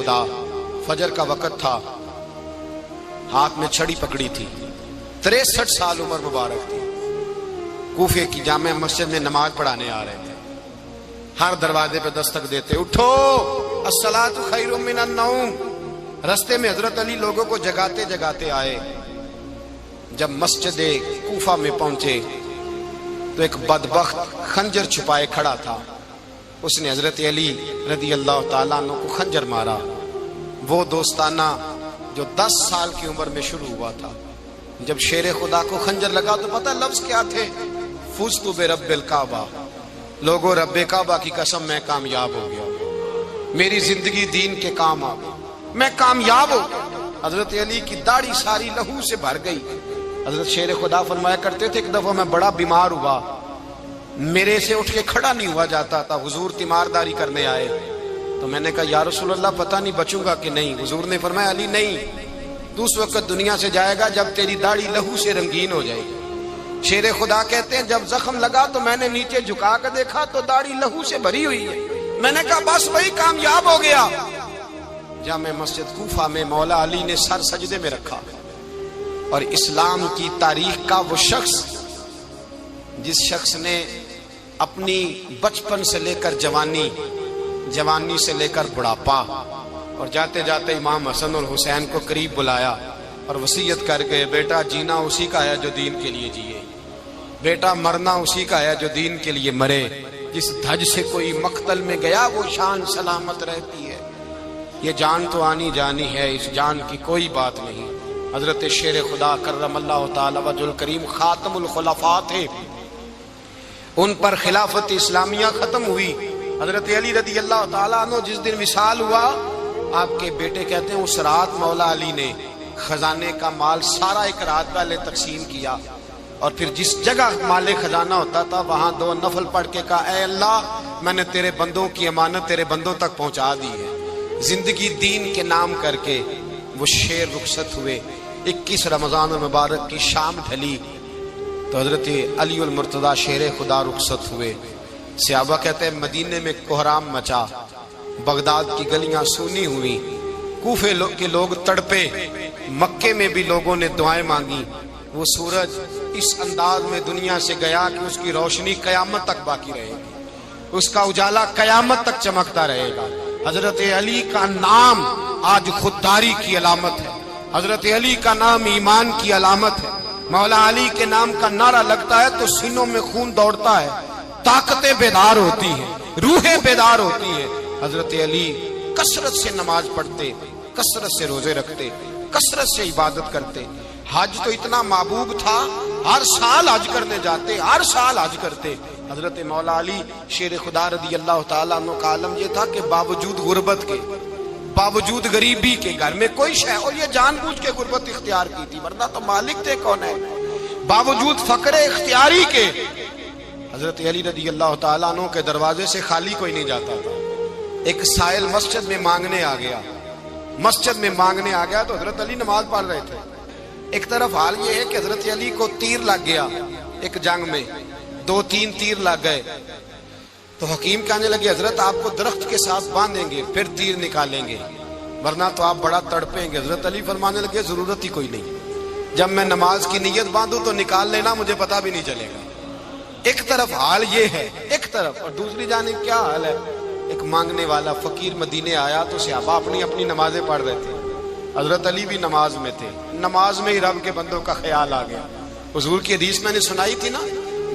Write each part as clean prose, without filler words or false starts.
خدا، فجر کا وقت تھا، ہاتھ میں چھڑی پکڑی تھی، 63 سال عمر مبارک تھی، کوفے کی جامع مسجد میں نماز پڑھانے آ رہے تھے۔ ہر دروازے پہ دستک دیتے، اٹھو الصلاۃ خیر من النوم۔ رستے میں حضرت علی لوگوں کو جگاتے جگاتے آئے۔ جب مسجد کوفہ میں پہنچے تو ایک بدبخت خنجر چھپائے کھڑا تھا، اس نے حضرت علی رضی اللہ تعالیٰ عنہ کو خنجر مارا۔ وہ دوستانہ جو 10 سال کی عمر میں شروع ہوا تھا، جب شیر خدا کو خنجر لگا تو پتہ لفظ کیا تھے؟ فزت برب الکعبہ، لوگوں رب کعبہ کی قسم میں کامیاب ہو گیا، میری زندگی دین کے کام آ گئی، میں کامیاب ہو گیا۔ حضرت علی کی داڑھی ساری لہو سے بھر گئی۔ حضرت شیر خدا فرمایا کرتے تھے، ایک دفعہ میں بڑا بیمار ہوا، میرے سے اٹھ کے کھڑا نہیں ہوا جاتا تھا، حضور تیمارداری کرنے آئے تو میں نے کہا یا رسول اللہ پتہ نہیں بچوں گا کہ نہیں۔ حضور نے فرمایا علی نہیں، تو اس وقت دنیا سے جائے گا جب تیری داڑھی لہو سے رنگین ہو جائے گی۔ شیر خدا کہتے ہیں جب زخم لگا تو میں نے نیچے جھکا کر دیکھا تو داڑھی لہو سے بھری ہوئی ہے، میں نے کہا بس وہی کامیاب ہو گیا۔ جامع مسجد کوفہ میں مولا علی نے سر سجدے میں رکھا، اور اسلام کی تاریخ کا وہ شخص جس شخص نے اپنی بچپن سے لے کر جوانی، جوانی سے لے کر بڑھاپا، اور جاتے جاتے امام حسن اور حسین کو قریب بلایا اور وصیت کر کے، بیٹا جینا اسی کا ہے جو دین کے لیے جیے، بیٹا مرنا اسی کا ہے جو دین کے لیے مرے، جس دھج سے کوئی مقتل میں گیا وہ شان سلامت رہتی ہے، یہ جان تو آنی جانی ہے، اس جان کی کوئی بات نہیں۔ حضرت شیر خدا کرم اللہ تعالی وجہ الکریم خاتم الخلفاء تھے، ان پر خلافت اسلامیہ ختم ہوئی۔ حضرت علی رضی اللہ تعالیٰ عنہ جس دن وصال ہوا، آپ کے بیٹے کہتے ہیں اس رات مولا علی نے خزانے کا مال سارا ایک رات پہلے تقسیم کیا، اور پھر جس جگہ مال خزانہ ہوتا تھا وہاں 2 نفل پڑھ کے کہا اے اللہ میں نے تیرے بندوں کی امانت تیرے بندوں تک پہنچا دی ہے۔ زندگی دین کے نام کر کے وہ شیر رخصت ہوئے۔ 21 رمضان المبارک کی شام ڈھلی تو حضرت علی المرتضیٰ شیر خدا رخصت ہوئے۔ صحابہ کہتے ہیں مدینے میں کوہرام مچا، بغداد کی گلیاں سونی ہوئی، کوفے کے لوگ تڑپے، مکے میں بھی لوگوں نے دعائیں مانگی۔ وہ سورج اس انداز میں دنیا سے گیا کہ اس کی روشنی قیامت تک باقی رہے گی، اس کا اجالا قیامت تک چمکتا رہے گا۔ حضرت علی کا نام آج خودداری کی علامت ہے، حضرت علی کا نام ایمان کی علامت ہے۔ مولا علی کے نام کا نعرہ لگتا ہے تو سینوں میں خون دوڑتا ہے، طاقتیں بیدار ہوتی ہیں، روحیں بیدار ہوتی ہیں۔ حضرت علی کثرت سے نماز پڑھتے، کثرت سے روزے رکھتے، کثرت سے عبادت کرتے۔ حج تو اتنا محبوب تھا، ہر سال حج کرنے جاتے، ہر سال حج کرتے۔ حضرت مولا علی شیر خدا رضی اللہ تعالیٰ عنہ کا عالم یہ تھا کہ باوجود غربت کے، باوجود غریبی کے، گھر میں کوئی شے، اور یہ جان بوجھ کے غربت اختیار کی تھی ورنہ تو مالک تھے کون ہے، باوجود فقر اختیاری کے حضرت علی رضی اللہ تعالیٰ عنہ کے دروازے سے خالی کوئی نہیں جاتا تھا۔ ایک سائل مسجد میں مانگنے آ گیا، مسجد میں مانگنے آ گیا تو حضرت علی نماز پڑھ رہے تھے۔ ایک طرف حال یہ ہے کہ حضرت علی کو تیر لگ گیا ایک جنگ میں، 2-3 تیر لگ گئے تو حکیم کہنے لگے حضرت آپ کو درخت کے ساتھ باندھیں گے پھر تیر نکالیں گے ورنہ تو آپ بڑا تڑپیں گے۔ حضرت علی فرمانے لگے ضرورت ہی کوئی نہیں، جب میں نماز کی نیت باندھوں تو نکال لینا، مجھے پتا بھی نہیں چلے گا۔ ایک طرف حال یہ ہے، ایک طرف، اور دوسری جانب کیا حال ہے؟ ایک مانگنے والا فقیر مدینے آیا تو صحابہ اپنی اپنی نمازیں پڑھ رہے تھے، حضرت علی بھی نماز میں تھے، نماز میں ہی رب کے بندوں کا خیال آ گیا۔ حضور کی حدیث میں نے سنائی تھی نا،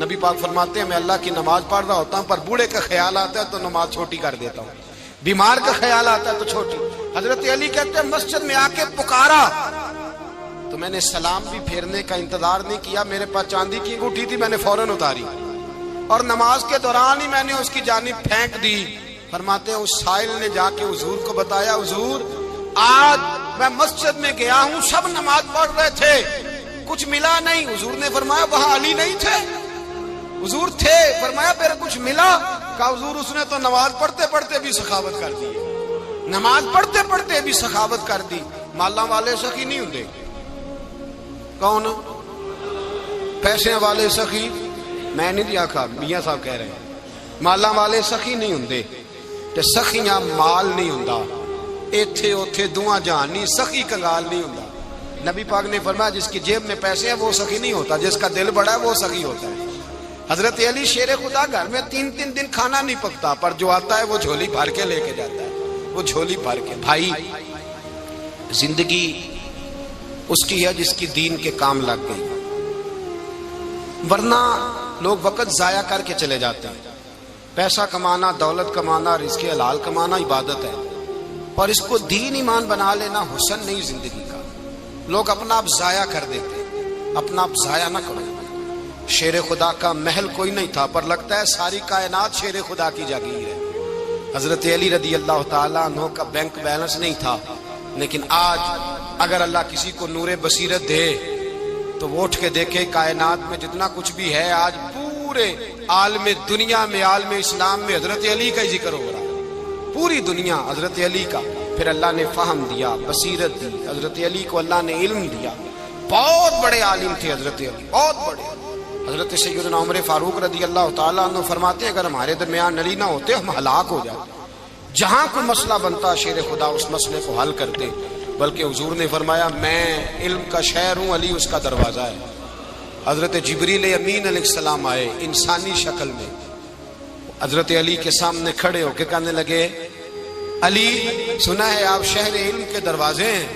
نبی پاک فرماتے ہیں میں اللہ کی نماز پڑھ رہا ہوتا ہوں پر بوڑھے کا خیال آتا ہے تو نماز چھوٹی کر دیتا ہوں، بیمار کا خیال آتا ہے تو چھوٹی۔ حضرت علی کہتے ہیں مسجد میں آ کے پکارا تو میں نے سلام بھی پھیرنے کا انتظار نہیں کیا، میرے پاس چاندی کی انگوٹھی تھی، میں نے فوراً اتاری اور نماز کے دوران ہی میں نے اس کی جانب پھینک دی۔ فرماتے ہیں اس سائل نے جا کے حضور کو بتایا حضور آج میں مسجد میں گیا ہوں، سب نماز پڑھ رہے تھے، کچھ ملا نہیں۔ حضور نے فرمایا وہاں علی نہیں تھے؟ حضور تھے۔ فرمایا پھر کچھ ملا؟ کہا حضور اس نے تو نماز پڑھتے پڑھتے بھی سخاوت کر دی، نماز پڑھتے پڑھتے بھی سخاوت کر دی۔ مالاں والے سخی نہیں ہوندے، کون؟ پیسے والے سخی میں نہیں دیا کھا، میاں صاحب کہہ رہے ہیں مالاں والے سخی نہیں ہوندے، تے سخیاں مال نہیں ہوندا، ایتھے اوتھے دعا جہان نہیں، سخی کنگال نہیں ہوندا۔ نبی پاک نے فرمایا جس کی جیب میں پیسے ہیں وہ سخی نہیں ہوتا، جس کا دل بڑا ہے وہ سخی ہوتا ہے۔ حضرت علی شیر خدا گھر میں 3 دن کھانا نہیں پکتا، پر جو آتا ہے وہ جھولی بھر کے لے کے جاتا ہے، وہ جھولی بھر کے۔ بھائی زندگی اس کی ہے جس کی دین کے کام لگ گئی، ورنہ لوگ وقت ضائع کر کے چلے جاتے ہیں۔ پیسہ کمانا، دولت کمانا، رزق حلال کمانا عبادت ہے، پر اس کو دین ایمان بنا لینا حسن نہیں زندگی کا۔ لوگ اپنا آپ ضائع کر دیتے، اپنا آپ ضائع نہ کرو۔ شیر خدا کا محل کوئی نہیں تھا، پر لگتا ہے ساری کائنات شیر خدا کی جاگیر ہے۔ حضرت علی رضی اللہ تعالیٰ عنہ کا بینک بیلنس نہیں تھا، لیکن آج اگر اللہ کسی کو نور بصیرت دے تو وہ اٹھ کے دیکھے کائنات میں جتنا کچھ بھی ہے، آج پورے عالم دنیا میں، عالم اسلام میں حضرت علی کا ہی ذکر ہو رہا ہے، پوری دنیا حضرت علی کا۔ پھر اللہ نے فہم دیا، بصیرت دی، حضرت علی کو اللہ نے علم دیا۔ بہت بڑے عالم تھے حضرت علی، بہت بڑے۔ حضرت سیدنا عمر فاروق رضی اللہ تعالیٰ عنہ فرماتے ہیں اگر ہمارے درمیان علی نہ ہوتے ہم ہلاک ہو جاتے، جہاں کوئی مسئلہ بنتا شیر خدا اس مسئلے کو حل کرتے۔ بلکہ حضور نے فرمایا میں علم کا شہر ہوں، علی اس کا دروازہ ہے۔ حضرت جبریل امین علیہ السلام آئے انسانی شکل میں، حضرت علی کے سامنے کھڑے ہو کے کہنے لگے علی سنا ہے آپ شہر علم کے دروازے ہیں۔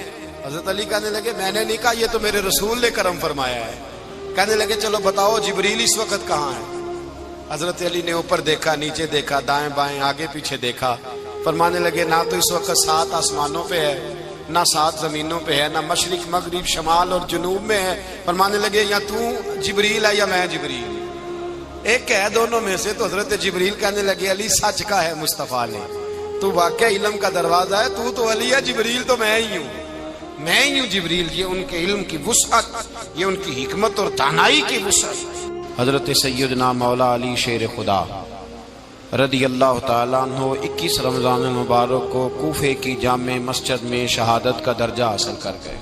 حضرت علی کہنے لگے میں نے نہیں کہا، یہ تو میرے رسول نے کرم فرمایا ہے۔ کہنے لگے چلو بتاؤ جبریل اس وقت کہاں ہے؟ حضرت علی نے اوپر دیکھا، نیچے دیکھا، دائیں بائیں آگے پیچھے دیکھا، فرمانے لگے نہ تو اس وقت 7 آسمانوں پہ ہے، نہ 7 زمینوں پہ ہے، نہ مشرق مغرب شمال اور جنوب میں ہے۔ فرمانے لگے یا تو جبریل ہے یا میں جبریل، ایک ہے دونوں میں سے۔ تو حضرت جبریل کہنے لگے علی سچ کا ہے مصطفیٰ نے، تو واقعہ علم کا دروازہ ہے، تو علی ہے، جبریل تو میں ہی ہوں، میں ہی ہوں جبریل۔ یہ ان کے علم کی وسعت، یہ ان کی حکمت اور دانائی کی وسعت۔ حضرت سیدنا مولا علی شیر خدا رضی اللہ تعالیٰ عنہ 21 رمضان المبارک کو کوفے کی جامع مسجد میں شہادت کا درجہ حاصل کر گئے۔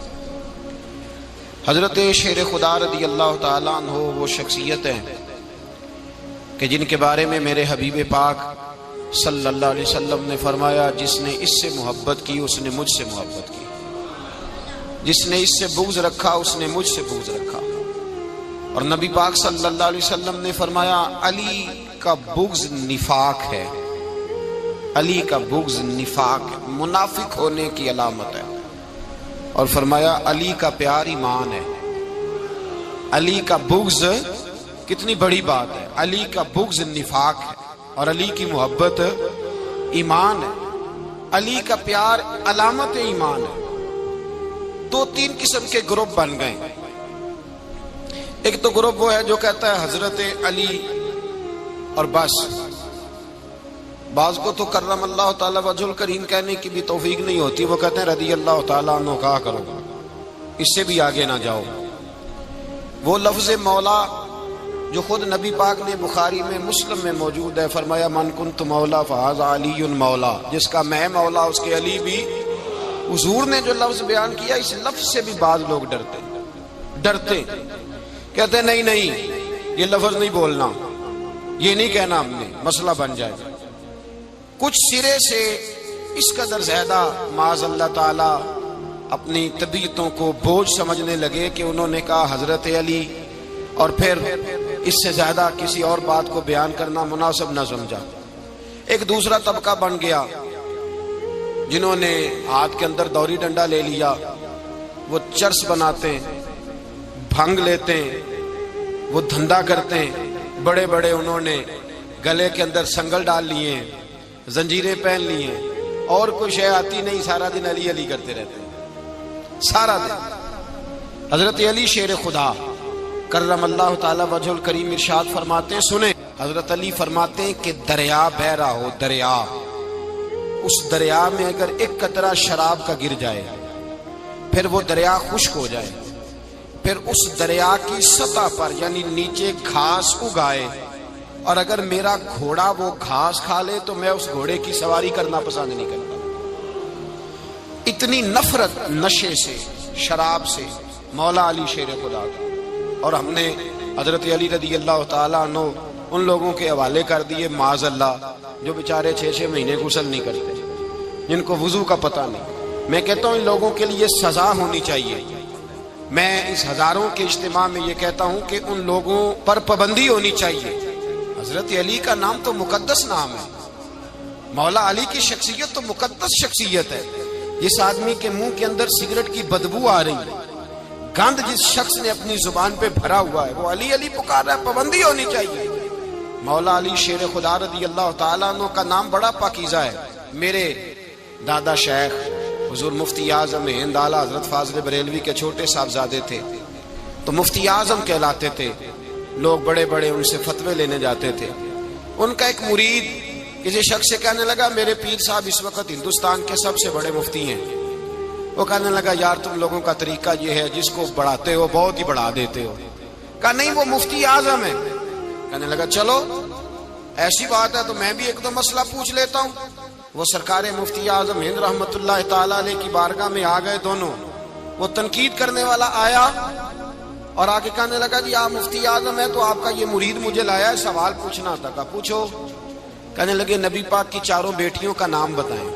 حضرت شیر خدا رضی اللہ تعالیٰ عنہ وہ شخصیت ہیں کہ جن کے بارے میں میرے حبیب پاک صلی اللہ علیہ وسلم نے فرمایا جس نے اس سے محبت کی اس نے مجھ سے محبت کی، جس نے اس سے بغض رکھا اس نے مجھ سے بغض رکھا۔ اور نبی پاک صلی اللہ علیہ وسلم نے فرمایا علی کا بغض نفاق ہے، علی کا بغض نفاق ہے، منافق ہونے کی علامت ہے۔ اور فرمایا علی کا پیار ایمان ہے، علی کا بغض کتنی بڑی بات ہے، علی کا بغض نفاق ہے اور علی کی محبت ایمان ہے، علی کا پیار علامت ایمان ہے۔ 2-3 قسم کے گروپ بن گئے۔ ایک تو گروپ وہ ہے جو کہتا ہے حضرت علی اور بس، بعض کو تو کرم اللہ تعالیٰ وجہ الکریم کہنے کی بھی توفیق نہیں ہوتی، وہ کہتے ہیں رضی اللہ تعالیٰ عنہ کہا کرو، اس سے بھی آگے نہ جاؤ۔ وہ لفظ مولا جو خود نبی پاک نے بخاری میں مسلم میں موجود ہے، فرمایا من کنت مولا فہذا علی مولا، جس کا میں مولا اس کے علی بھی۔ حضور نے جو لفظ بیان کیا اس لفظ سے بھی بعض لوگ ڈرتے کہتے ہیں نہیں یہ لفظ نہیں بولنا، یہ نہیں کہنا ہم نے، مسئلہ بن جائے گا۔ کچھ سرے سے اس قدر زیادہ معاذ اللہ تعالی اپنی طبیعتوں کو بوجھ سمجھنے لگے کہ انہوں نے کہا حضرت علی، اور پھر اس سے زیادہ کسی اور بات کو بیان کرنا مناسب نہ سمجھا۔ ایک دوسرا طبقہ بن گیا جنہوں نے ہاتھ کے اندر دوری ڈنڈا لے لیا، وہ چرس بناتے ہیں، بھنگ لیتے ہیں، وہ دھندا کرتے ہیں، بڑے بڑے انہوں نے گلے کے اندر سنگل ڈال لیے ہیں، زنجیریں پہن لی ہیں، اور کوئی شے آتی نہیں، سارا دن علی علی کرتے رہتے ہیں سارا دن۔ حضرت علی شیر خدا کرم اللہ تعالی وجہ الکریم ارشاد فرماتے ہیں، سنیں حضرت علی فرماتے ہیں کہ دریا بہ رہا ہو، دریا، اس دریا میں اگر ایک قطرہ شراب کا گر جائے پھر وہ دریا خشک ہو جائے، پھر اس دریا کی سطح پر یعنی نیچے گھاس اگائے، اور اگر میرا گھوڑا وہ گھاس کھا لے تو میں اس گھوڑے کی سواری کرنا پسند نہیں کرتا۔ اتنی نفرت نشے سے، شراب سے مولا علی شیر خدا کا۔ اور ہم نے حضرت علی رضی اللہ تعالیٰ عنہ ان لوگوں کے حوالے کر دیے معاذ اللہ جو بیچارے 6 مہینے غسل نہیں کرتے، جن کو وضو کا پتہ نہیں. میں کہتا ہوں ان لوگوں کے لیے سزا ہونی چاہیے. میں اس ہزاروں کے اجتماع میں یہ کہتا ہوں کہ ان لوگوں پر پابندی ہونی چاہیے. حضرت علی کا نام تو مقدس نام ہے. مولا علی کی شخصیت تو مقدس شخصیت ہے. جس آدمی کے منہ کے اندر سگریٹ کی بدبو آ رہی ہے, گند جس شخص نے اپنی زبان پہ بھرا ہوا ہے, وہ علی علی پکار رہا ہے. پابندی ہونی چاہیے. مولا علی شیر خدا رضی اللہ تعالیٰ عنہ کا نام بڑا پاکیزہ ہے. میرے دادا شیخ حضور مفتی اعظم ہند اعلیٰ حضرت فاضل بریلوی کے چھوٹے صاحبزادے تھے, تو مفتی اعظم کہلاتے تھے. لوگ بڑے بڑے ان سے فتوے لینے جاتے تھے. ان کا ایک مرید کسی شخص سے کہنے لگا میرے پیر صاحب اس وقت ہندوستان کے سب سے بڑے مفتی ہیں. وہ کہنے لگا یار تم لوگوں کا طریقہ یہ ہے جس کو بڑھاتے ہو بہت ہی بڑھا دیتے ہو. کہا نہیں وہ مفتی اعظم ہے. کہنے لگا چلو ایسی بات ہے تو میں بھی ایک دو مسئلہ پوچھ لیتا ہوں. وہ سرکار مفتی اعظم ہند رحمت اللہ تعالیٰ علیہ کی بارگاہ میں آ گئے دونوں. وہ تنقید کرنے والا آیا اور آگے کہنے لگا جی آپ مفتی اعظم ہے تو آپ کا یہ مرید مجھے لایا ہے, سوال پوچھنا تھا. کہا پوچھو. کہنے لگے نبی پاک کی چاروں بیٹیوں کا نام بتائیں.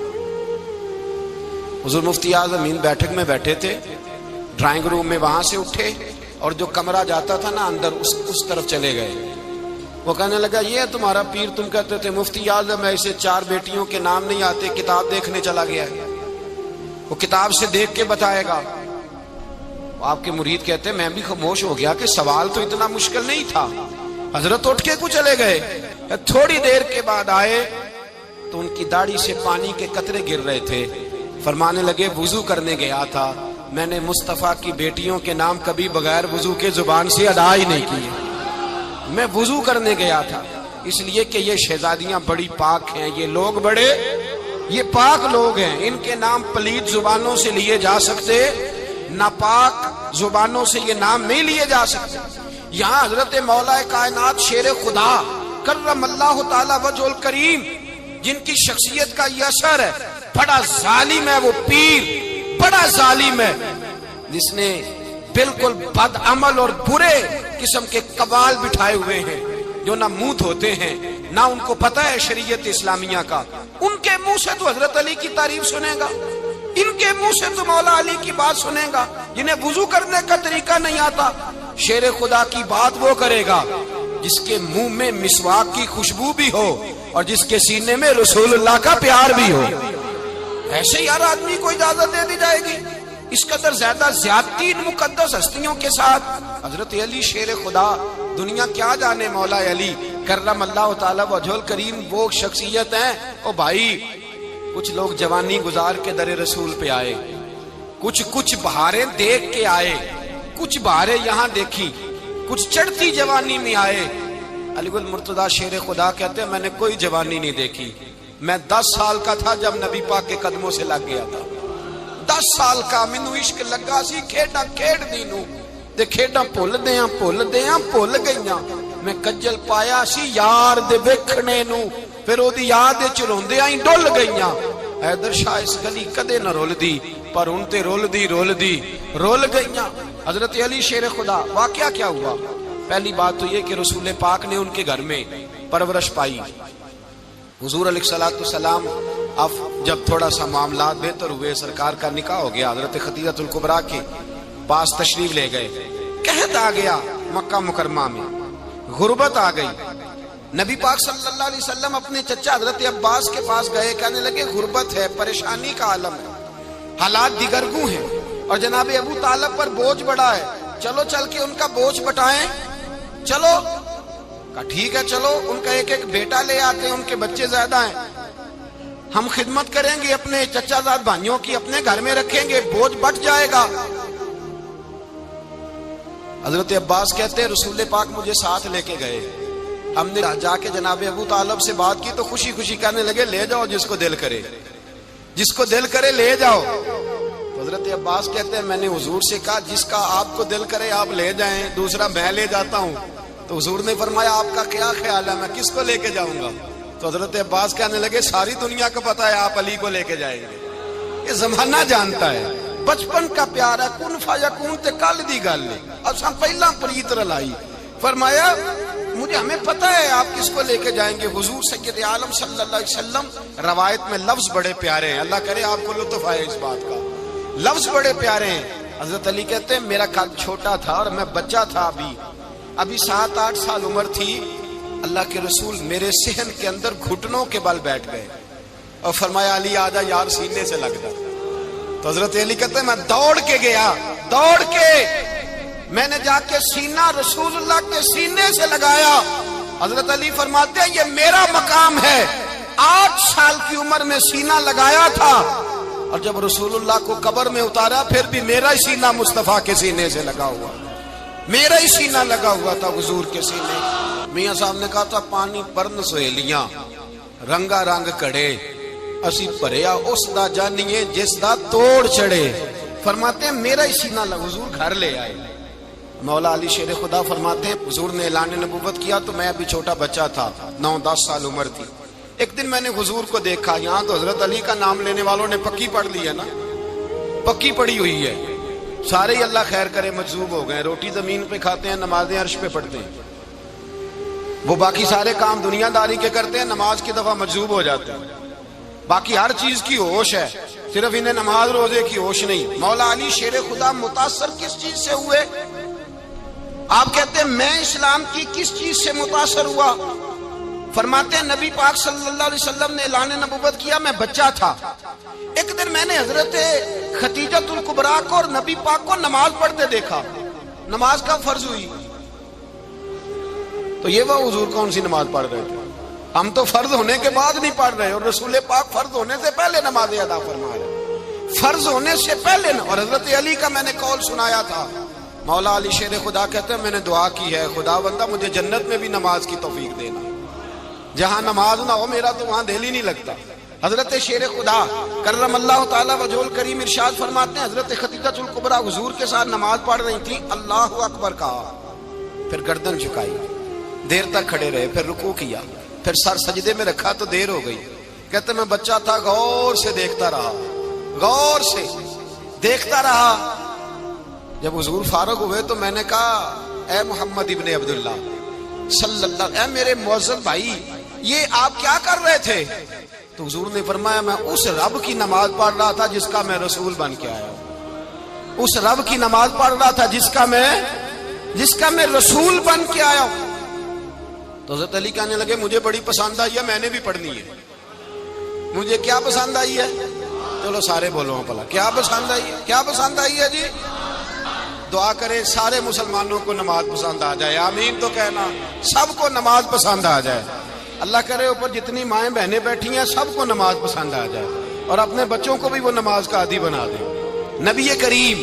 حضور مفتی اعظم ہند بیٹھک میں بیٹھے تھے, ڈرائنگ روم میں, وہاں سے اٹھے اور جو کمرہ جاتا تھا نا اندر اس طرف چلے گئے. وہ کہنے لگا یہ ہے تمہارا پیر, تم کہتے تھے مفتی اعظم ہے, اسے چار بیٹیوں کے نام نہیں آتے, کتاب دیکھنے چلا گیا ہے, وہ کتاب سے دیکھ کے بتائے گا. آپ کے مرید کہتے میں بھی خاموش ہو گیا کہ سوال تو اتنا مشکل نہیں تھا. حضرت اٹھ کے کو چلے گئے. تھوڑی دیر کے بعد آئے تو ان کی داڑھی سے پانی کے قطرے گر رہے تھے. فرمانے لگے وضو کرنے گیا تھا, میں نے مصطفیٰ کی بیٹیوں کے نام کبھی بغیر وضو کے زبان سے ادا ہی نہیں کیے. میں وضو کرنے گیا تھا اس لیے کہ یہ شہزادیاں بڑی پاک ہیں, یہ لوگ بڑے یہ پاک لوگ ہیں, ان کے نام پلیت زبانوں سے لیے جا سکتے, ناپاک زبانوں سے یہ نام نہیں لیے جا سکتے. یہاں حضرت مولا کائنات شیر خدا کرم اللہ تعالی وجہ الکریم جن کی شخصیت کا یہ اثر ہے, بڑا ظالم ہے وہ پیر, بڑا ظالم ہے جس نے بالکل بد عمل اور برے قسم کے قبال بٹھائے ہوئے ہیں, جو نہ منہ دھوتے ہیں نہ ان کو پتہ ہے شریعت اسلامیہ کا. ان کے منہ سے تو حضرت علی کی تعریف سنے گا, ان کے منہ سے تو مولا علی کی بات سنے گا. جنہیں وضو کرنے کا طریقہ نہیں آتا, شیر خدا کی بات وہ کرے گا جس کے منہ میں مسواک کی خوشبو بھی ہو اور جس کے سینے میں رسول اللہ کا پیار بھی ہو. ایسے ہی ہر آدمی کو اجازت دے دی جائے گی. اس قدر زیادہ زیادتی ان مقدس ہستیوں کے ساتھ. حضرت علی شیر خدا, دنیا کیا جانے مولا علی کرم اللہ تعالی وجہ الکریم وہ شخصیت ہیں. او بھائی کچھ لوگ جوانی گزار کے در رسول پہ آئے, کچھ بہاریں دیکھ کے آئے, کچھ بہاریں یہاں دیکھی, کچھ چڑھتی جوانی میں آئے. علی گل مرتضیٰ شیر خدا کہتے ہیں میں نے کوئی جوانی نہیں دیکھی. میں 10 سال کا تھا جب نبی پاک کے قدموں سے لگ گیا تھا. 10 سال کا مینوں عشق لگا سی, کھیڈاں کھیڈ دی نو تے کھیڈاں بھول گئیاں. میں کجل پایا سی یار دے ویکھنے نو, پھر او دی یاد وچ روندیاں ہی ڈل گئیاں. حیدر شاہ اس گلی کدے نہ رول دی, پر ان تے رول گئیاں. حضرت علی شیر خدا, واقعہ کیا ہوا؟ پہلی بات تو یہ کہ رسول پاک نے ان کے گھر میں پرورش پائی. حضور علیہ الصلوۃ والسلام اب جب تھوڑا سا معاملات بہتر ہوئے, سرکار کا نکاح ہو گیا, حضرت خدیجہ الکبریٰ کے پاس تشریف لے گئے. قحط آ گیا مکہ مکرمہ میں, غربت آ گئی. نبی پاک صلی اللہ علیہ وسلم اپنے چچا حضرت عباس کے پاس گئے, کہنے لگے غربت ہے, پریشانی کا عالم ہے, حالات دیگرگوں ہیں اور جناب ابو طالب پر بوجھ بڑا ہے, چلو چل کے ان کا بوجھ بٹائیں. چلو کہا ٹھیک ہے چلو, ان کا ایک بیٹا لے آتے ہیں, ان کے بچے زیادہ ہیں, ہم خدمت کریں گے اپنے چچا زاد بھائیوں کی, اپنے گھر میں رکھیں گے, بوجھ بٹ جائے گا. حضرت عباس کہتے ہیں رسول پاک مجھے ساتھ لے کے گئے. ہم نے جا کے جناب ابو طالب سے بات کی تو خوشی خوشی کہنے لگے لے جاؤ جس کو دل کرے لے جاؤ. حضرت عباس کہتے ہیں میں نے حضور سے کہا جس کا آپ کو دل کرے آپ لے جائیں, دوسرا میں لے جاتا ہوں. تو حضور نے فرمایا آپ کا کیا خیال ہے, میں کس کو لے کے جاؤں گا؟ تو حضرت عباس کہنے لگے ساری دنیا کو پتا ہے آپ علی کو لے کے جائیں گے, یہ زمانہ جانتا ہے, بچپن کا پیار ہے, کن فیکون تے کل دی گل نہیں. اب ہم پہلا پریت رلائی فرمایا مجھے ہمیں پتہ ہے آپ کس کو لے کے جائیں گے، حضور سید عالم صلی اللہ علیہ وسلم۔ روایت میں لفظ بڑے پیارے ہیں، اللہ کرے آپ کو لطف آئے اس بات کا، لفظ بڑے پیارے ہیں۔ حضرت علی کہتے ہیں میرا قد چھوٹا تھا اور میں بچہ تھا، ابھی 7-8 سال عمر تھی، اللہ کے رسول میرے صحن کے اندر گھٹنوں کے بل بیٹھ گئے اور فرمایا علی آجا یار سینے سے لگ جا۔ تو حضرت علی کہتے ہیں میں دوڑ کے گیا، دوڑ کے میں نے جا کے سینہ رسول اللہ کے سینے سے لگایا۔ حضرت علی فرماتے ہیں یہ میرا مقام ہے، 8 سال کی عمر میں سینہ لگایا تھا، اور جب رسول اللہ کو قبر میں اتارا پھر بھی میرا ہی سینہ مصطفیٰ کے سینے سے لگا ہوا، میرا ہی سینہ لگا ہوا تھا حضور کے سینے۔ میاں صاحب نے کہا تھا پانی پرن سہیلیاں رنگا رنگ کڑے، اسی پریا اس دا جانیے جس دا توڑ چڑھے۔ فرماتے ہیں میرا ہی سینہ لگا، حضور گھر لے آئے۔ مولا علی شیر خدا فرماتے ہیں حضور نے اعلان نبوت کیا تو میں ابھی چھوٹا بچہ تھا، 9-10 سال عمر تھی۔ ایک دن میں نے حضور کو دیکھا، یہاں تو حضرت علی کا نام لینے والوں نے پکی پڑھ لی ہے نا، پکی پڑی ہوئی ہے، سارے ہی اللہ خیر کرے مجذوب ہو گئے، روٹی زمین پہ کھاتے ہیں، نمازیں عرش پہ پڑھتے ہیں، وہ باقی سارے کام دنیا داری کے کرتے ہیں، نماز کی دفعہ مجذوب ہو جاتے ہیں، باقی ہر چیز کی ہوش ہے، صرف انہیں نماز روزے کی ہوش نہیں۔ مولا علی شیر خدا متاثر کس چیز سے ہوئے؟ آپ کہتے ہیں میں اسلام کی کس چیز سے متاثر ہوا؟ فرماتے ہیں نبی پاک صلی اللہ علیہ وسلم نے اعلان نبوت کیا، میں بچہ تھا، ایک دن میں نے حضرت خدیجۃ الکبریٰ کو اور نبی پاک کو نماز پڑھتے دیکھا، نماز کا فرض ہوئی، تو یہ وہ حضور کون سی نماز پڑھ رہے تھے؟ ہم تو فرض ہونے کے بعد نہیں پڑھ رہے، اور رسول پاک فرض ہونے سے پہلے نماز ادا فرما رہے، فرض ہونے سے پہلے۔ اور حضرت علی کا میں نے قول سنایا تھا، مولا علی شیر خدا کہتے ہیں میں نے دعا کی ہے خدا بندہ مجھے جنت میں بھی نماز کی توفیق دینا، جہاں نماز نہ ہو میرا تو وہاں دل ہی نہیں لگتا۔ حضرت شیر خدا کرم اللہ تعالی وجہ الکریم ارشاد فرماتے ہیں حضرت خدیجۃ الکبریٰ حضور کے ساتھ نماز پڑھ رہی تھی، اللہ اکبر کہا، پھر گردن جھکائی، دیر تک کھڑے رہے، پھر رکوع کیا، پھر سر سجدے میں رکھا تو دیر ہو گئی۔ کہتے میں بچہ تھا، غور سے دیکھتا رہا، غور سے دیکھتا رہا۔ جب حضور فارغ ہوئے تو میں نے کہا اے محمد ابن عبداللہ صلی اللہ، اے میرے معزز بھائی یہ آپ کیا کر رہے تھے؟ تو حضور نے فرمایا میں اس رب کی نماز پڑھ رہا تھا جس کا میں رسول بن کے آیا ہوں، اس رب کی نماز پڑھ رہا تھا جس کا میں رسول بن کے آیا ہوں۔ تو حضرت علی کہنے لگے مجھے بڑی پسند آئی ہے، میں نے بھی پڑھنی ہے۔ مجھے کیا پسند آئی ہے؟ چلو سارے بولو پلا، کیا پسند آئی ہے؟ کیا پسند آئی ہے جی؟ دعا کرے سارے مسلمانوں کو نماز پسند آ جائے، آمین تو کہنا، سب کو نماز پسند آ جائے۔ اللہ کرے اوپر جتنی مائیں بہنیں بیٹھی ہیں سب کو نماز پسند آ جائے، اور اپنے بچوں کو بھی وہ نماز کا عادی بنا دیں۔ نبی کریم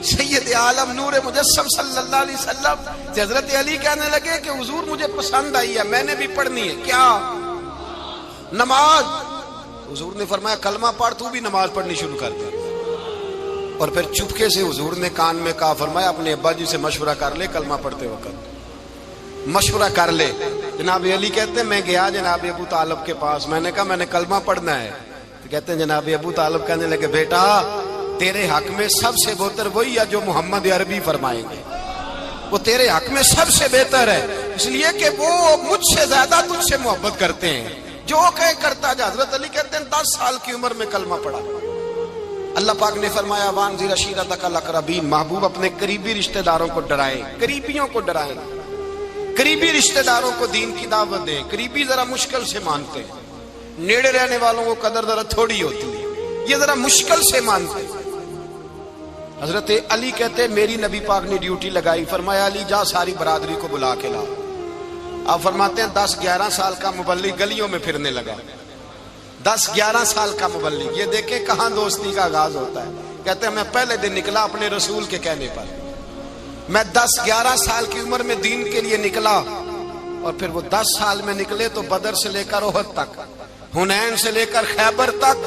سید عالم نور مجسم صلی اللہ علیہ وسلم سے حضرت علی کہنے لگے کہ حضور مجھے پسند آئی ہے، میں نے بھی پڑھنی ہے، کیا؟ نماز۔ حضور نے فرمایا کلمہ پڑھ، تو بھی نماز پڑھنی شروع کر دے۔ اور پھر چپکے سے حضور نے کان میں کہا، فرمایا اپنے ابا جی سے مشورہ کر لے کلمہ پڑھتے وقت، مشورہ کر لے۔ جناب علی کہتے ہیں میں گیا جناب ابو طالب کے پاس، میں نے کہا میں نے کلمہ پڑھنا ہے، تو کہتے ہیں جناب ابو طالب کہنے لگے بیٹا تیرے حق میں سب سے بہتر وہی ہے جو محمد عربی فرمائیں گے، وہ تیرے حق میں سب سے بہتر ہے، اس لیے کہ وہ مجھ سے زیادہ تجھ سے محبت کرتے ہیں، جو کہے کرتا جا۔ حضرت علی کہتے ہیں 10 سال کی عمر میں کلمہ پڑھا۔ اللہ پاک نے فرمایا وانذر عشیرتک الاقربین، محبوب اپنے قریبی رشتہ داروں کو ڈرائیں، قریبیوں کو ڈرائیں، قریبی رشتہ داروں کو دین کی دعوت دیں۔ قریبی ذرا مشکل سے مانتے ہیں، نیڑے رہنے والوں کو قدر ذرا تھوڑی ہوتی ہے، یہ ذرا مشکل سے مانتے ہیں۔ حضرت علی کہتے ہیں میری نبی پاک نے ڈیوٹی لگائی، فرمایا علی جا ساری برادری کو بلا کے لا۔ آپ فرماتے ہیں 10-11 سال کا مبلغ گلیوں میں پھرنے لگا، 10-11 سال کا مبلغ، یہ دیکھیں کہاں دوستی کا آغاز ہوتا ہے۔ کہتے ہیں میں پہلے دن نکلا اپنے رسول کے کہنے پر، میں 10-11 سال کی عمر میں دین کے لیے نکلا، اور پھر وہ 10 سال میں نکلے تو بدر سے لے کر احد تک، حنین سے لے کر خیبر تک،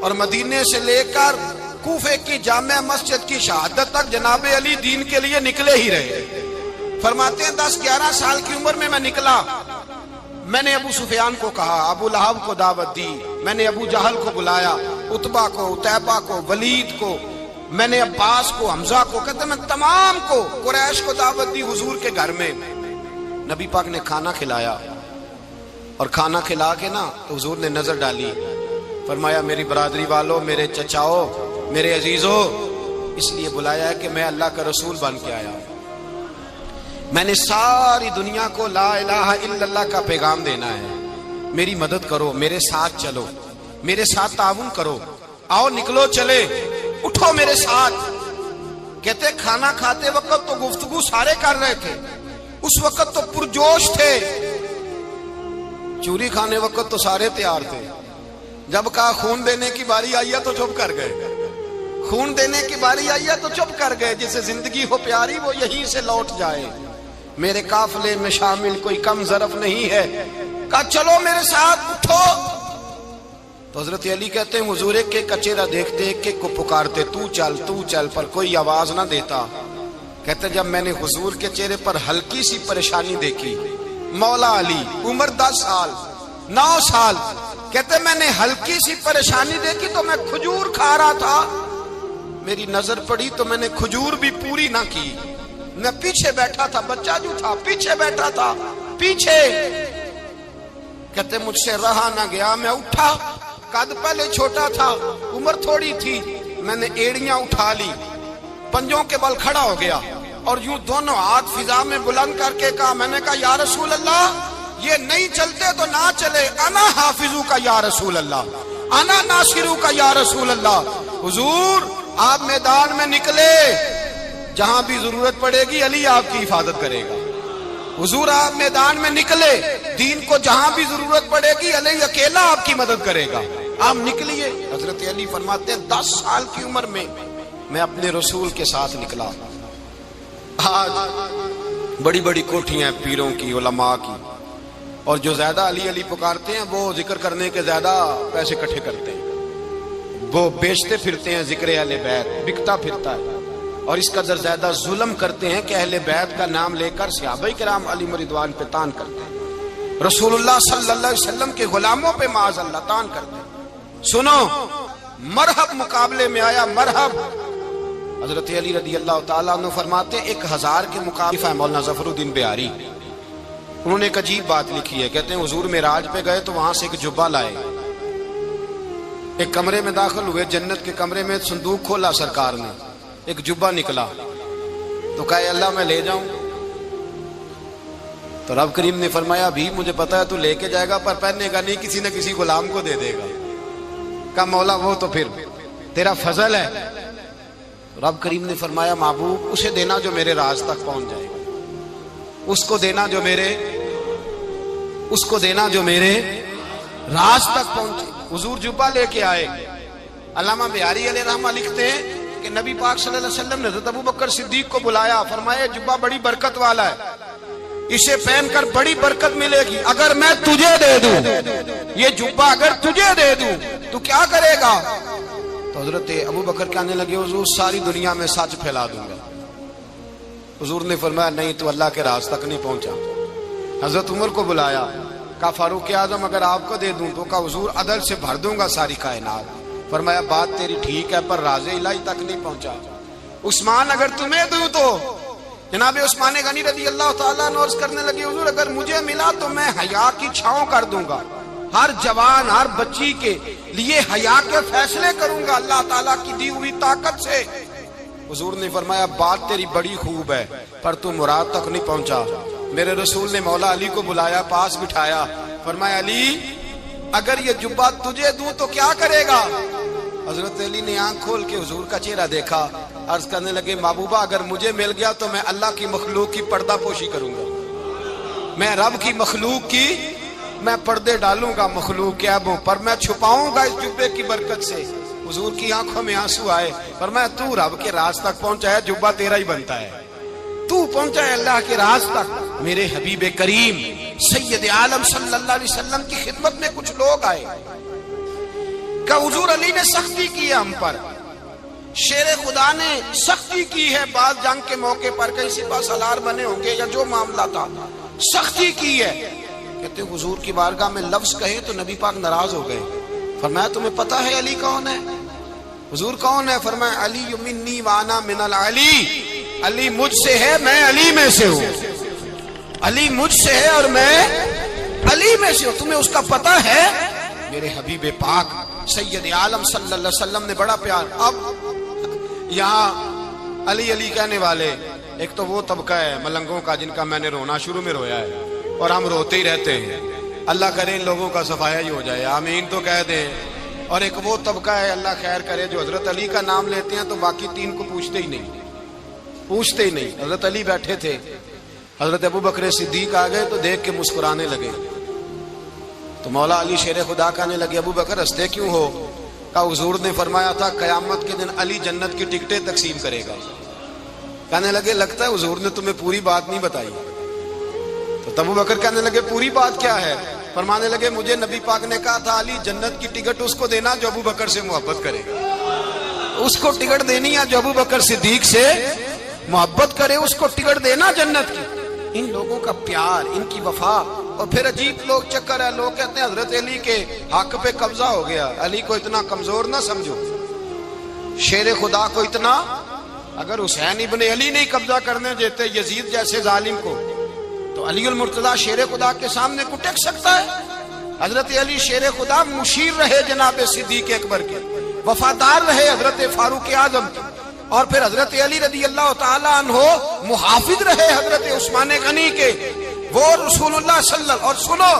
اور مدینے سے لے کر کوفے کی جامع مسجد کی شہادت تک جناب علی دین کے لیے نکلے ہی رہے۔ فرماتے ہیں 10-11 سال کی عمر میں نکلا، میں نے ابو سفیان کو کہا، ابو لہب کو دعوت دی، میں نے ابو جہل کو بلایا، عتبہ کو، عتیبہ کو، ولید کو، میں نے عباس کو، حمزہ کو، کہتے میں تمام کو، قریش کو دعوت دی حضور کے گھر میں۔ نبی پاک نے کھانا کھلایا اور کھانا کھلا کے نا تو حضور نے نظر ڈالی، فرمایا میری برادری والوں، میرے چچاؤ، میرے عزیزوں، اس لیے بلایا ہے کہ میں اللہ کا رسول بن کے آیا ہوں، میں نے ساری دنیا کو لا الہ الا اللہ کا پیغام دینا ہے، میری مدد کرو، میرے ساتھ چلو، میرے ساتھ تعاون کرو، آؤ نکلو چلے، اٹھو میرے ساتھ۔ کہتے کھانا کھاتے وقت تو گفتگو سارے کر رہے تھے، اس وقت تو پرجوش تھے، چوری کھانے وقت تو سارے تیار تھے، جب کہا خون دینے کی باری آئی ہے تو چپ کر گئے، خون دینے کی باری آئی ہے تو چپ کر گئے، جسے زندگی ہو پیاری وہ یہیں سے لوٹ جائے، میرے قافلے میں شامل کوئی کم ظرف نہیں ہے، کہا چلو میرے ساتھ اٹھو۔ تو حضرت علی کہتے ہیں حضور ایک ایک کا چہرہ دیکھتے ایک ایک کو پکارتے تو چل، پر کوئی آواز نہ دیتا۔ کہتے جب میں نے حضور کے چہرے پر ہلکی سی پریشانی دیکھی، مولا علی عمر 10 سال 9 سال، کہتے میں نے ہلکی سی پریشانی دیکھی تو میں کھجور کھا رہا تھا، میری نظر پڑی تو میں نے کھجور بھی پوری نہ کی، میں پیچھے بیٹھا تھا، بچہ جو تھا پیچھے بیٹھا تھا، پیچھے۔ کہتے مجھ سے رہا نہ گیا، میں اٹھا، قد پہلے چھوٹا تھا، عمر تھوڑی تھی، میں نے ایڑیاں اٹھا لی، پنجوں کے بل کھڑا ہو گیا اور یوں دونوں ہاتھ فضا میں بلند کر کے کہا، میں نے کہا یا رسول اللہ یہ نہیں چلتے تو نہ چلے، انا حافظو کا یا رسول اللہ، انا ناصرو کا یا رسول اللہ۔ حضور آپ میدان میں نکلے، جہاں بھی ضرورت پڑے گی علی آپ کی حفاظت کرے گا، حضور آپ میدان میں نکلے، دین کو جہاں بھی ضرورت پڑے گی علی اکیلا آپ کی مدد کرے گا، آپ نکلیے۔ حضرت علی فرماتے ہیں 10 سال کی عمر میں میں اپنے رسول کے ساتھ نکلا۔ آج بڑی بڑی کوٹھیاں پیروں کی، علماء کی، اور جو زیادہ علی علی پکارتے ہیں وہ ذکر کرنے کے زیادہ پیسے اکٹھے کرتے ہیں، وہ بیچتے پھرتے ہیں ذکر اہل بیت، بکتا پھرتا ہے، اور اس قدر زیادہ ظلم کرتے ہیں کہ اہل بیت کا نام لے کر صحابہ کرام علی رضوان پہ تان کرتے ہیں، رسول اللہ صلی اللہ علیہ وسلم کے غلاموں پہ معاذ اللہ تان کرتے ہیں۔ سنو مرحب مقابلے میں آیا، مرحب۔ حضرت علی رضی اللہ تعالیٰ عنہ فرماتے 1000 کے مقابلے مولانا ظفر الدین بہاری، انہوں نے ایک عجیب بات لکھی ہے، کہتے ہیں حضور معراج پہ گئے تو وہاں سے ایک جبہ لائے، ایک کمرے میں داخل ہوئے، جنت کے کمرے میں صندوق کھولا سرکار نے، ایک جبہ نکلا تو کہا اے اللہ میں لے جاؤں، تو رب کریم نے فرمایا بھی مجھے پتا ہے تو لے کے جائے گا پر پہننے کا نہیں، کسی نہ کسی غلام کو دے دے گا۔ کہا مولا وہ تو پھر تیرا فضل ہے۔ رب کریم نے فرمایا محبوب اسے دینا جو میرے راز تک پہنچ جائے گا، اس کو دینا جو میرے راز تک پہنچے۔ حضور جبہ لے کے آئے۔ علامہ بہاری علیہ رحمہ لکھتے ہیں کہ نبی پاک صلی اللہ علیہ وسلم نے حضرت ابوبکر صدیق کو بلایا، فرمایا جبہ بڑی برکت والا ہے، اسے پہن کر بڑی برکت ملے گی، اگر میں تجھے دے دوں، یہ جبہ اگر تجھے دے دوں تو کیا کرے گا؟ تو حضرت ابوبکر کہنے لگے حضور ساری دنیا میں سچ پھیلا دوں گا۔ حضور نے فرمایا نہیں تو اللہ کے راز تک نہیں پہنچا۔ حضرت عمر کو بلایا، کہا فاروق اعظم اگر آپ کو دے دوں تو کہا حضور عدل سے بھر دوں گا ساری کائنات۔ فرمایا بات تیری ٹھیک ہے پر راز الہی تک نہیں پہنچا۔ عثمان اگر تمہیں دوں تو جناب عثمان غنی رضی اللہ تعالیٰ عنہ عرض کرنے لگے حضور اگر مجھے ملا تو میں حیا کی چھاؤں کر دوں گا، ہر جوان ہر بچی کے لیے حیا کے فیصلے کروں گا اللہ تعالیٰ کی دی ہوئی طاقت سے۔ حضور نے فرمایا بات تیری بڑی خوب ہے پر تو مراد تک نہیں پہنچا۔ میرے رسول نے مولا علی کو بلایا، پاس بٹھایا، فرمایا علی اگر یہ جبہ تجھے دوں تو کیا کرے گا؟ حضرت علی نے آنکھ کھول کے حضور کا چہرہ دیکھا، عرض کرنے لگے محبوبہ اگر مجھے مل گیا تو میں اللہ کی مخلوق کی پردہ پوشی کروں گا، میں رب کی مخلوق کی میں پردے ڈالوں گا مخلوق کے عیبوں پر، میں چھپاؤں گا اس جبے کی برکت سے۔ حضور کی آنکھوں میں آنسو آئے، فرمایا تو رب کے راز تک پہنچا ہے، جبہ تیرا ہی بنتا ہے، تو پہنچا ہے اللہ کے راز تک۔ میرے حبیب کریم سید عالم صلی اللہ علیہ وسلم کی خدمت میں کچھ لوگ آئے کہ حضور علی نے سختی کی ہے ہم پر، شیر خدا نے سختی کی ہے، بعض جنگ کے موقع پر کہیں سپاہ سالار بنے ہوں گے یا جو معاملہ تھا سختی کی ہے۔ کہتے ہیں حضور کی بارگاہ میں لفظ کہے تو نبی پاک ناراض ہو گئے۔ فرمایا تمہیں پتا ہے علی کون ہے؟ حضور کون ہے؟ فرمایا علی منی وانا من العلی، علی مجھ سے ہے میں علی میں سے ہوں۔ علی مجھ سے ہے اور میں علی میں سے ہوں، تمہیں اس کا پتہ ہے؟ میرے حبیب پاک سید عالم صلی اللہ علیہ وسلم نے بڑا پیار. اب یہاں علی علی کہنے والے ایک تو وہ طبقہ ہے ملنگوں کا جن کا میں نے رونا شروع میں رویا ہے اور ہم روتے ہی رہتے ہیں. اللہ کرے ان لوگوں کا صفایا ہی ہو جائے، آمین تو کہہ دیں. اور ایک وہ طبقہ ہے اللہ خیر کرے جو حضرت علی کا نام لیتے ہیں تو باقی تین کو پوچھتے ہی نہیں. حضرت علی بیٹھے تھے، حضرت ابو بکر صدیق آ گئے تو دیکھ کے مسکرانے لگے. تو مولا علی شیر خدا کہنے لگے ابو بکر ہنستے کیوں ہو؟ کہا حضور نے فرمایا تھا قیامت کے دن علی جنت کی ٹکٹیں تقسیم کرے گا. کہنے لگے لگتا ہے حضور نے تمہیں پوری بات نہیں بتائی. تو ابو بکر کہنے لگے پوری بات کیا ہے؟ فرمانے لگے مجھے نبی پاک نے کہا تھا علی جنت کی ٹکٹ اس کو دینا جو ابو بکر سے محبت کرے گا. اس کو ٹکٹ دینی ہے جو ابو بکر صدیق سے محبت کرے، اس کو ٹکٹ دینا جنت کی. ان لوگوں کا پیار، ان کی وفا. اور پھر عجیب لوگ چکر ہے، لوگ کہتے ہیں حضرت علی کے حق پہ قبضہ ہو گیا. علی کو اتنا کمزور نہ سمجھو، شیر خدا کو اتنا. اگر حسین ابن علی نہیں قبضہ کرنے دیتے یزید جیسے ظالم کو تو علی المرتضیٰ شیر خدا کے سامنے کو ٹک سکتا ہے؟ حضرت علی شیر خدا مشیر رہے جناب صدیق اکبر کے، وفادار رہے حضرت فاروق اعظم کے، اور پھر حضرت علی رضی اللہ تعالی عنہ محافظ رہے حضرت عثمان غنی کے. وہ رسول اللہ صلی اللہ. اور سنو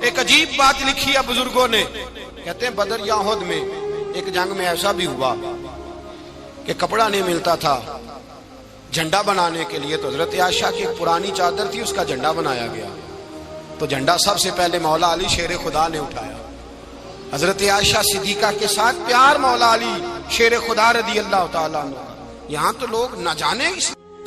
ایک عجیب بات لکھی ہے بزرگوں نے، کہتے ہیں بدر یا احد میں ایک جنگ میں ایسا بھی ہوا کہ کپڑا نہیں ملتا تھا جھنڈا بنانے کے لیے، تو حضرت عائشہ کی ایک پرانی چادر تھی اس کا جھنڈا بنایا گیا. تو جھنڈا سب سے پہلے مولا علی شیر خدا نے اٹھایا. حضرت عائشہ صدیقہ کے ساتھ پیار مولا علی شیر خدا رضی اللہ تعالیٰ عنہ. یہاں تو لوگ نہ جانے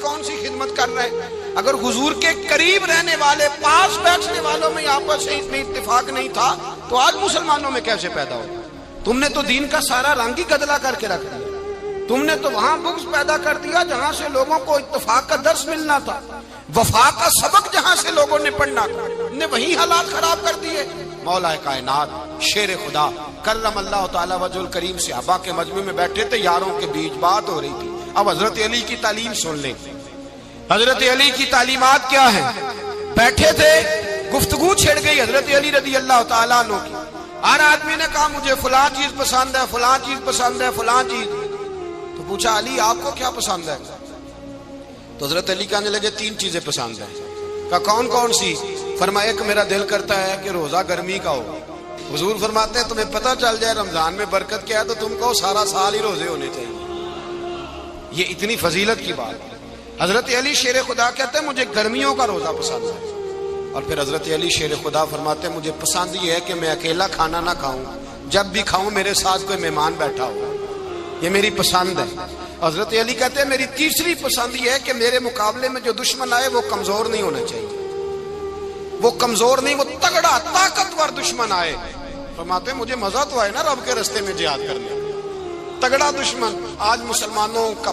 کون سی خدمت کر رہے ہیں. اگر حضور کے قریب رہنے والے پاس بیٹھنے والوں میں آپس میں اتفاق نہیں تھا تو آج مسلمانوں میں کیسے پیدا ہو؟ تم نے تو دین کا سارا رنگ ہی گدلا کر کے رکھ دیا. تم نے تو وہاں بغض پیدا کر دیا جہاں سے لوگوں کو اتفاق کا درس ملنا تھا، وفا کا سبق جہاں سے لوگوں نے پڑھنا تھا، نے وہی حالات خراب کر دیے. مولا کائنات شیر خدا کرم اللہ تعالی وجہ الکریم صحابہ کے مجمع میں بیٹھے تھے، یاروں کے بیچ بات ہو رہی تھی. اب حضرت علی کی تعلیم سن لیں. حضرت علی کی تعلیمات کیا ہیں؟ بیٹھے تھے، گفتگو چھڑ گئی حضرت علی رضی اللہ تعالیٰ عنہ کی. ہر آدمی نے کہا مجھے فلاں چیز پسند ہے، فلاں چیز پسند ہے، فلاں چیز. تو پوچھا علی آپ کو کیا پسند ہے؟ تو حضرت علی کہنے لگے تین چیزیں پسند ہیں. کہا کون کون سی؟ فرمایا ایک میرا دل کرتا ہے کہ روزہ گرمی کا ہو. حضور فرماتے ہیں تمہیں پتہ چل جائے رمضان میں برکت کیا ہے تو تم کہو سارا سال ہی روزے ہونے چاہیے. یہ اتنی فضیلت کی بات ہے. حضرت علی شیر خدا کہتے ہیں مجھے گرمیوں کا روزہ پسند ہے. اور پھر حضرت علی شیر خدا فرماتے ہیں مجھے پسند یہ ہے کہ میں اکیلا کھانا نہ کھاؤں، جب بھی کھاؤں میرے ساتھ کوئی مہمان بیٹھا ہو، یہ میری پسند ہے. حضرت علی کہتے ہیں میری تیسری پسند یہ ہے کہ میرے مقابلے میں جو دشمن آئے وہ کمزور نہیں ہونا چاہیے، وہ کمزور نہیں، وہ تگڑا طاقتور دشمن آئے. فرماتے ہیں مجھے مزہ تو آئے نا رب کے رستے میں جہاد کرنے. تگڑا دشمن. آج مسلمانوں کا